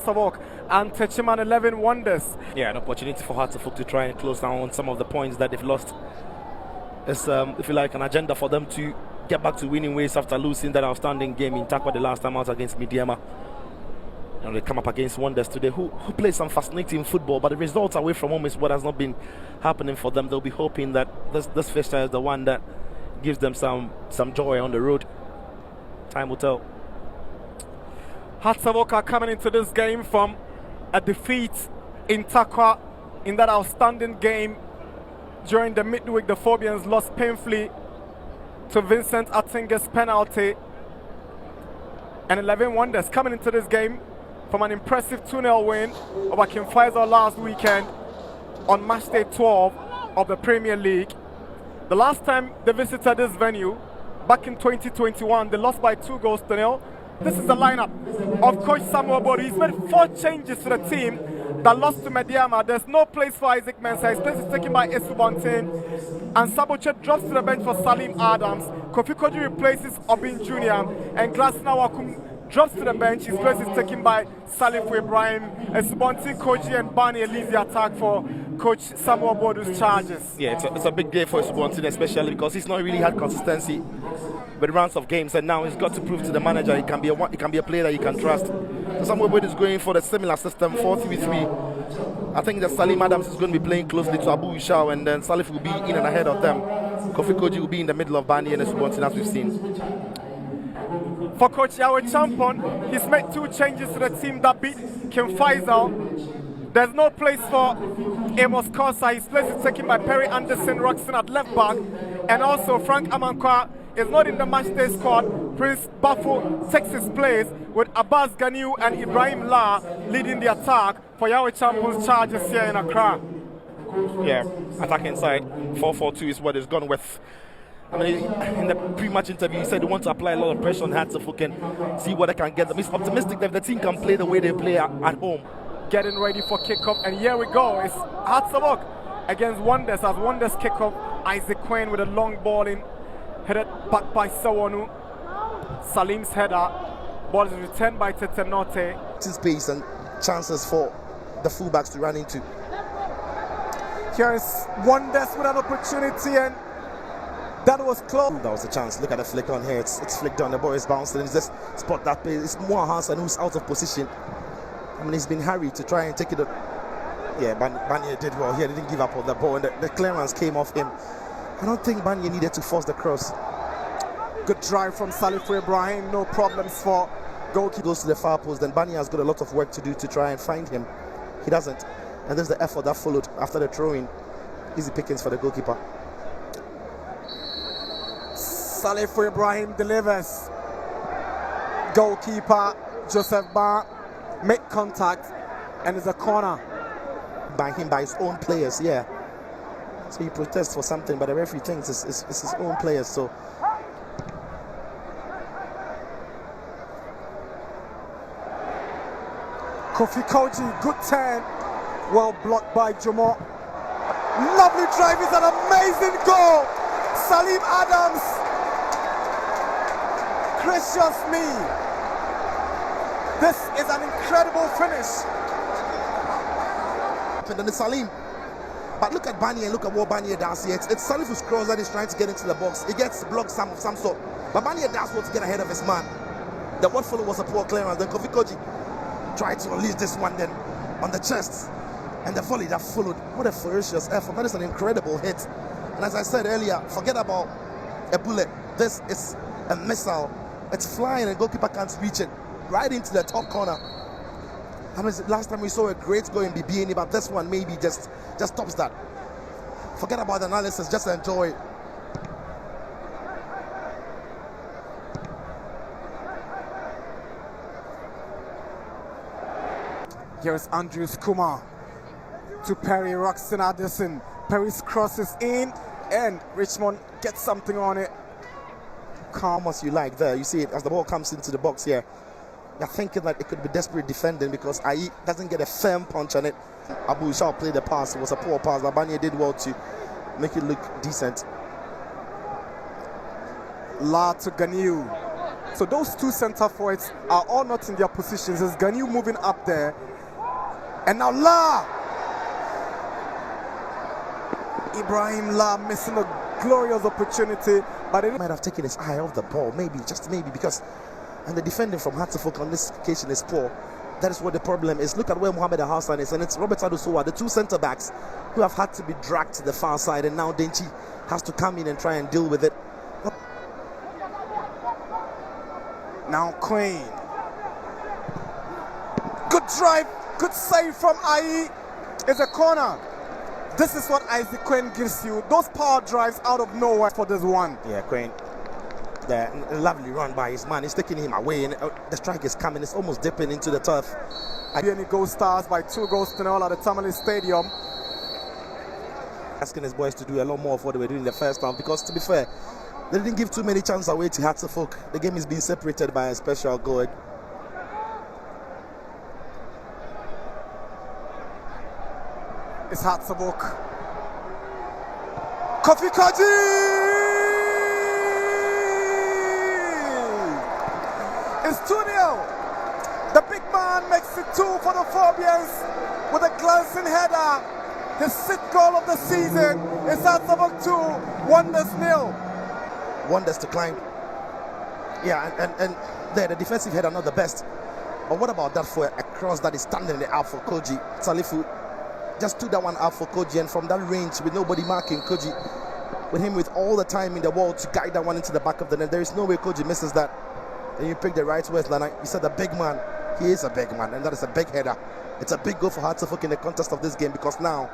Savok and Techiman 11 Wonders. Yeah, an opportunity for Hartlepool to try and close down on some of the points that they've lost. It's, if you like, an agenda for them to get back to winning ways after losing that outstanding game in Takwa the last time out against Midiama. And they come up against Wonders today, who play some fascinating football, but the results away from home is what has not been happening for them. They'll be hoping that this fixture is the one that gives them some joy on the road. Time will tell. Hearts of Oak are coming into this game from a defeat in Takwa in that outstanding game during the midweek. The Phobians lost painfully to Vincent Atinga's penalty. And 11 Wonders coming into this game from an impressive 2-0 win over King Faisal last weekend on match day 12 of the Premier League. The last time they visited this venue, back in 2021, they lost by 2-0. This is the lineup of Coach Samuel Bodu. He's made 4 changes to the team that lost to Mediama. There's no place for Isaac Mensah. His place is taken by Esu Bontin. And Saboche drops to the bench for Salim Adams. Kofi Koji replaces Obin Jr. And Glasina Wakum drops to the bench. His place is taken by Salif Ibrahim. Esu Bontin, Koji and Barney leads the attack for Coach Samuel Bodu's charges. Yeah, it's a big day for Esu Bontin, especially because he's not really had consistency with rounds of games, and now he's got to prove to the manager he can be a player that he can trust. So Samuel Bodu is going for the similar system, 4-3-3. I think that Salim Adams is going to be playing closely to Abu Ishao, and then Salif will be in and ahead of them. Kofi Koji will be in the middle of Bani and Esu Bontin, as we've seen. For Coach Yahweh Champon, he's made 2 changes to the team that beat King Faisal. There's no place for Amos Kosa. His place is taken by Perry Anderson Roxon at left back, and also Frank Amankwa is not in the matchday squad. Prince Bafo takes his place with Abbas Ganiu and Ibrahim La leading the attack for Yahweh Champions charges here in Accra. Yeah, attacking side, 4-4-2 is what he's gone with. I mean, in the pre-match interview, he said he wants to apply a lot of pressure on Hartlepool and see what they can get them. He's optimistic that the team can play the way they play at home. Getting ready for kickoff, and here we go. It's Hearts of Oak against Wonders as Wonders kick off. Isaac Quinn with a long ball in, headed back by Sawonu. Salim's header. Ball is returned by Tetenote. Space and chances for the fullbacks to run into. Here is Wonders with an opportunity, and that was close. That was a chance. Look at the flick on here. It's flicked on. The ball is bouncing. It's just spot that play. It's more Hassan who's out of position. I mean, he's been hurried to try and take it up. Yeah, Banya did well here. He didn't give up on the ball, and the clearance came off him. I don't think Banya needed to force the cross. Good drive from Salif Ibrahim. No problems for goalkeeper. Goes to the far post, then Banya has got a lot of work to do to try and find him. He doesn't. And there's the effort that followed after the throw-in. Easy pickings for the goalkeeper. Salif Ibrahim delivers. Goalkeeper Joseph Ba make contact, and it's a corner. By him, by his own players, yeah. So he protests for something, but the referee thinks it's his own players, so. Kofi Koji, good turn. Well blocked by Jomo. Lovely drive, is an amazing goal. Salim Adams. Gracious me. This is an incredible finish. And then Salim. But look at Bani and look at what Bani does here. It's Salif who's cross that is trying to get into the box. He gets blocked some sort. But Bani does want to get ahead of his man. The what follow was a poor clearance. Then Kofi Koji tried to unleash this one then on the chest. And the volley that followed. What a ferocious effort. That is an incredible hit. And as I said earlier, forget about a bullet. This is a missile. It's flying and the goalkeeper can't reach it. Right into the top corner. I mean, last time we saw a great goal in BBN, but this one maybe just tops that. Forget about the analysis, just enjoy it. Here's Andrews Kumar to Perry Roxton Addison. Perry's crosses in, and Richmond gets something on it. Calm as you like there. You see it as the ball comes into the box here. You're thinking that it could be desperate defending because Ayi doesn't get a firm punch on it. Abu Ishao played the pass. It was a poor pass. Labania did well to make it look decent. La to Ganiu. So those two centre forwards are all not in their positions. There's Ganiu moving up there. And now La! Ibrahim La missing a glorious opportunity, but it Might have taken his eye off the ball, maybe, just maybe, because and the defending from Hartlepool on this occasion is poor. That is what the problem is. Look at where Mohamed Al-Hassan is, and it's Robert Adusowa, the two centre-backs, who have had to be dragged to the far side, and now Denchi has to come in and try and deal with it. now Queen. Good drive, good save from Ayi. It's a corner. This is what Isaac Quinn gives you. Those power drives out of nowhere for this one. Yeah, Quinn. The lovely run by his man. He's taking him away, and the strike is coming. It's almost dipping into the turf. Biani Gold Stars by 2-0 at the Tamale Stadium. Asking his boys to do a lot more of what they were doing in the first half, because to be fair, they didn't give too many chances away to Hartlepool. The game is being separated by a special goal. It's Hartlepool. Kofi Koji! It's 2-0. The big man makes it 2 for the Phobians with a glancing header. His 6th goal of the season is Hartlepool 2, Wonders 0. Wonders to climb. Yeah, and there, the defensive header not the best. But what about that for a cross that is standing out for Koji? Salifu just took that one out for Koji, and from that range with nobody marking Koji, with him with all the time in the world to guide that one into the back of the net, there is no way Koji misses that. And you pick the right words, Lana. You said a big man. He is a big man, and that is a big header. It's a big goal for Hartlepool in the contest of this game, because now,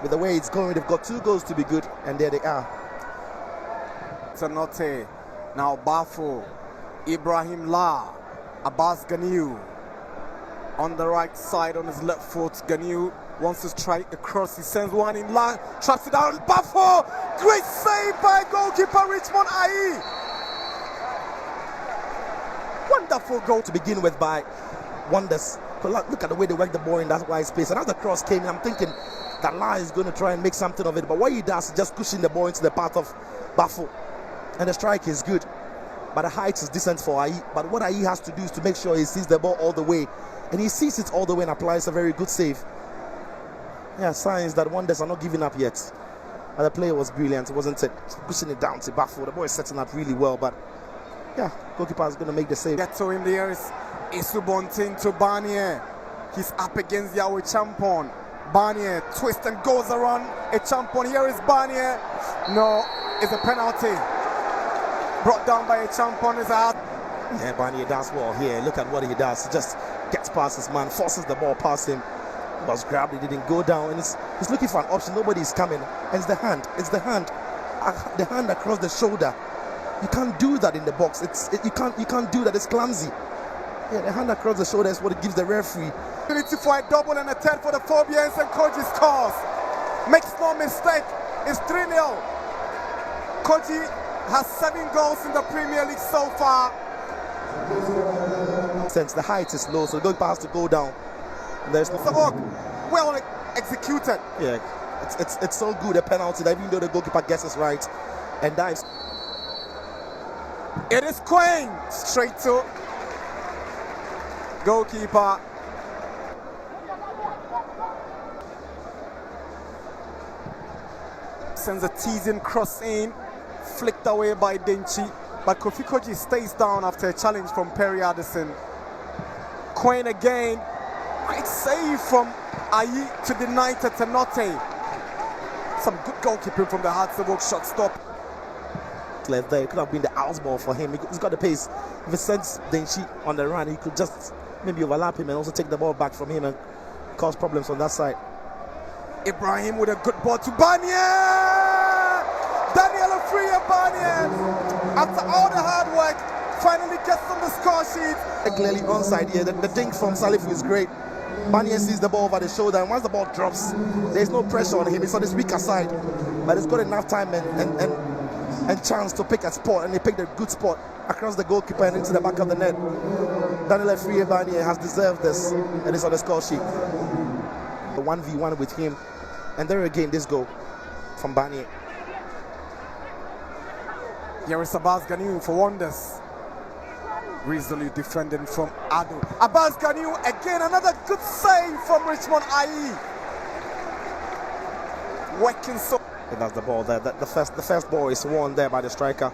with the way it's going, they've got 2 goals to be good, and there they are. Tanote, now Bafo, Ibrahim La, Abbas Ganiu. On the right side, on his left foot, Ganiu wants to strike across. He sends one in line, traps it down. Bafo, great save by goalkeeper Richmond Ayi. Wonderful goal to begin with by Wonders. Look at the way they work the ball in that wide space. And as the cross came in, I'm thinking that La is going to try and make something of it. But what he does is just pushing the ball into the path of Bafo. And the strike is good. But the height is decent for Ayi. But what Ayi has to do is to make sure he sees the ball all the way. And he sees it all the way and applies a very good save. Yeah, signs that Wonders are not giving up yet. But the play was brilliant, wasn't it? Pushing it down to Bafo. The boy is setting up really well. But yeah, goalkeeper is going to make the save. Get to him there is Isubontin to Barnier. He's up against Yahweh Champon. Barnier twists and goes around a Champon. Here is Barnier. No, it's a penalty. Brought down by a Champon is out. Yeah, Barnier does well here. Look at what he does. He just gets past his man, forces the ball past him. He was grabbed, he didn't go down, and he's looking for an option. Nobody's coming. And it's the hand. It's the hand. The hand across the shoulder. You can't do that in the box. You can't do that. It's clumsy. Yeah, the hand across the shoulder is what it gives the referee. Opportunity for a double and a third for the Phobians, and Koji scores. Makes no mistake. It's 3-0. Koji has 7 goals in the Premier League so far. Since the height is low, so the goalkeeper has to go down. And there's no well executed. Yeah, it's so good a penalty that even though the goalkeeper guesses right and dives. It is Queen straight to goalkeeper. Sends a teasing cross in, flicked away by Denchi, but Kofi Koji stays down after a challenge from Perry Addison. Queen again, great save from Ayi to deny to Tanote. Some good goalkeeping from the Hartlepool shot stop. Left there, it could have been the house ball for him. He's got the pace. If he sends Denchi on the run, he could just maybe overlap him and also take the ball back from him and cause problems on that side. Ibrahim with a good ball to Barnier! Daniel Afriya Barnier, after all the hard work, finally gets on the score sheet. Clearly onside here. The dink from Salifu is great. Barnier sees the ball over the shoulder, and once the ball drops, there's no pressure on him. It's on his weaker side, but he's got enough time and chance to pick a spot, and he picked a good spot across the goalkeeper and into the back of the net. Daniel Afriya Barnier has deserved this, and it's on the score sheet. The 1v1 with him, and there again this goal from Barnier. Here is Abbas Ganiu for Wonders. Greasily defending from Ado. Abbas Ganiu again, another good save from Richmond IE. Working so. That's the ball there. The first ball is won there by the striker.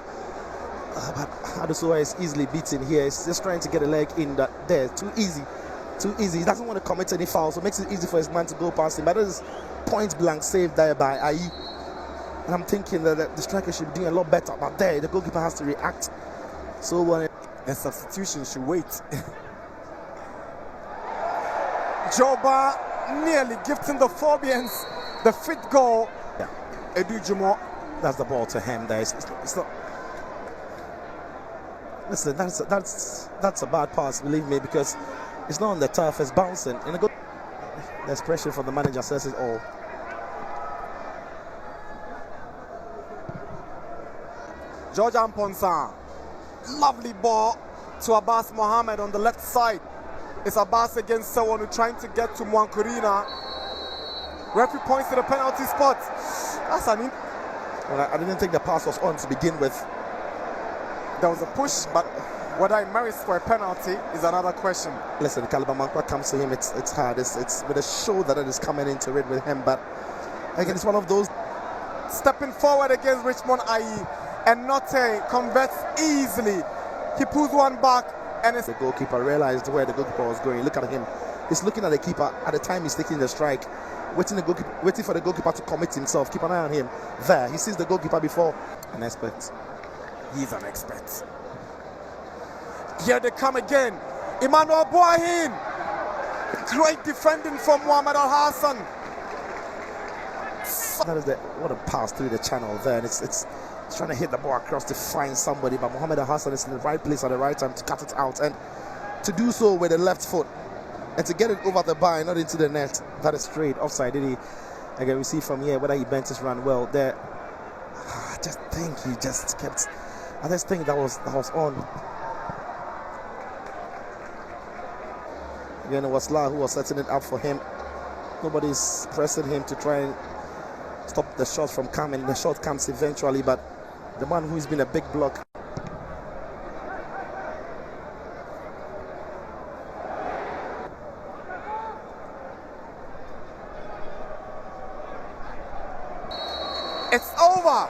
But Adesua is easily beaten here. He's just trying to get a leg in there. Too easy. He doesn't want to commit any fouls, so it makes it easy for his man to go past him. But that is point blank saved there by IE. And I'm thinking that the striker should be doing a lot better. But there, the goalkeeper has to react. So when the substitution should wait. Joba nearly gifting the Phobians the fifth goal. Yeah. Edu Jumo. That's the ball to him there. It's not. Listen, that's a bad pass, believe me, because it's not on the turf, it's bouncing. And there's pressure from the manager, says it all. George Amponsa. Lovely ball to Abbas Mohammed on the left side. It's Abbas against someone who's trying to get to Mwankurina. Referee points to the penalty spot. That's an Well, I didn't think the pass was on to begin with. There was a push, but whether it merits for a penalty is another question. Listen, Calaba Mankwa comes to him, it's hard. It's with a shoulder that is coming into it with him, but again, it's one of those. Stepping forward against Richmond IE, and Notte converts easily. He pulls one back, and it's the goalkeeper realized where the goalkeeper was going. Look at him. He's looking at the keeper at the time he's taking the strike, waiting for the goalkeeper to commit himself. Keep an eye on him. There, he sees the goalkeeper before. An expert. He's an expert. Here they come again. Emmanuel Boahin. Great defending from Mohamed Al Hassan. That is what a pass through the channel there, and it's trying to hit the ball across to find somebody, but Mohamed Al Hassan is in the right place at the right time to cut it out, and to do so with the left foot and to get it over the bar and not into the net. That is straight offside. Did he? Again, we see from here whether he bent his run well there. I just think he just kept. I just think that was on. Again, it was La who was setting it up for him. Nobody's pressing him to try and stop the shot from coming. The shot comes eventually, but the man who's been a big block. It's over.